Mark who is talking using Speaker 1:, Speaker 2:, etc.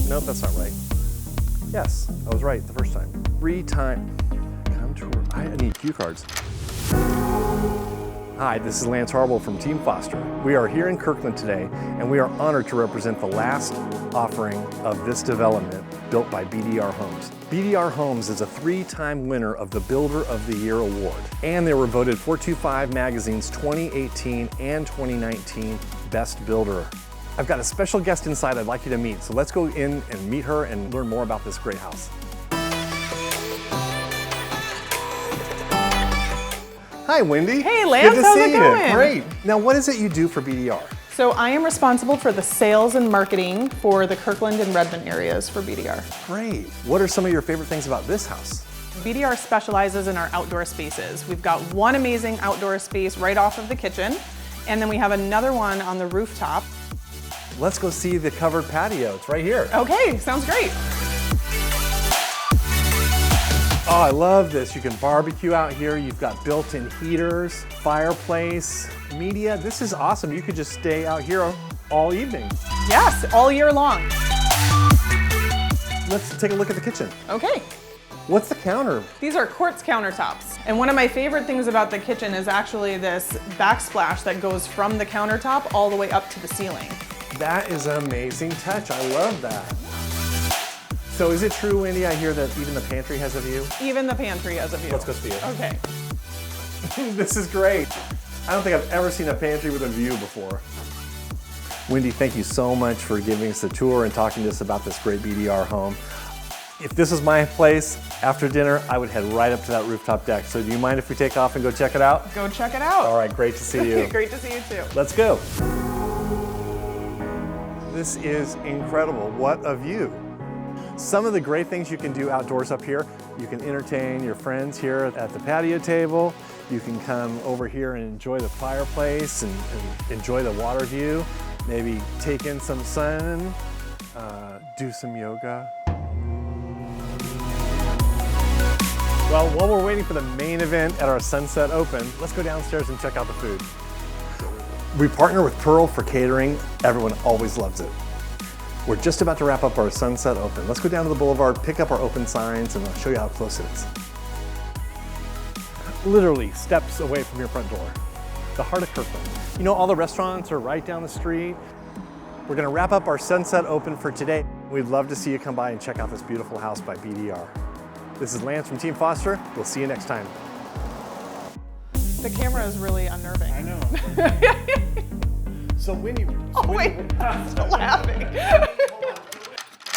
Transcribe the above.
Speaker 1: Nope, that's not right. Yes, I was right the first time. 3 time. Come tour. I need cue cards. Hi, this is Lance Harwell from Team Foster. We are here in Kirkland today, and we are honored to represent the last offering of this development built by BDR Homes. BDR Homes is a 3-time winner of the Builder of the Year Award, and they were voted 425 Magazine's 2018 and 2019 Best Builder. I've got a special guest inside I'd like you to meet, so let's go in and meet her and learn more about this great house. Hi, Wendy.
Speaker 2: Hey, Lance,
Speaker 1: good to
Speaker 2: how's
Speaker 1: see
Speaker 2: it going?
Speaker 1: You. Great. Now, what is it you do for BDR?
Speaker 2: So I am responsible for the sales and marketing for the Kirkland and Redmond areas for BDR.
Speaker 1: Great. What are some of your favorite things about this house?
Speaker 2: BDR specializes in our outdoor spaces. We've got one amazing outdoor space right off of the kitchen, and then we have another one on the rooftop.
Speaker 1: Let's go see the covered patio. It's right here.
Speaker 2: Okay, sounds great.
Speaker 1: Oh, I love this. You can barbecue out here. You've got built-in heaters, fireplace, media. This is awesome. You could just stay out here all evening.
Speaker 2: Yes, all year long.
Speaker 1: Let's take a look at the kitchen.
Speaker 2: Okay.
Speaker 1: What's the counter?
Speaker 2: These are quartz countertops. And one of my favorite things about the kitchen is actually this backsplash that goes from the countertop all the way up to the ceiling.
Speaker 1: That is an amazing touch. I love that. So is it true, Wendy, I hear that even the pantry has a view?
Speaker 2: Even the pantry has a view.
Speaker 1: Let's go see it.
Speaker 2: Okay.
Speaker 1: This is great. I don't think I've ever seen a pantry with a view before. Wendy, thank you so much for giving us the tour and talking to us about this great BDR home. If this was my place, after dinner, I would head right up to that rooftop deck. So do you mind if we take off and go check it out?
Speaker 2: Go check it out.
Speaker 1: All right, great to see you.
Speaker 2: Great to see you too.
Speaker 1: Let's go. This is incredible. What a view. Some of the great things you can do outdoors up here, you can entertain your friends here at the patio table. You can come over here and enjoy the fireplace and enjoy the water view. Maybe take in some sun, do some yoga. Well, while we're waiting for the main event at our Sunset Open, let's go downstairs and check out the food. We partner with Pearl for catering. Everyone always loves it. We're just about to wrap up our Sunset Open. Let's go down to the boulevard, pick up our open signs, and I'll show you how close it is. Literally steps away from your front door, the heart of Kirkland. You know, all the restaurants are right down the street. We're gonna wrap up our Sunset Open for today. We'd love to see you come by and check out this beautiful house by BDR. This is Lance from Team Foster. We'll see you next time.
Speaker 2: The camera is really unnerving.
Speaker 1: I know. So Wendy.
Speaker 2: Oh wait, I'm still laughing.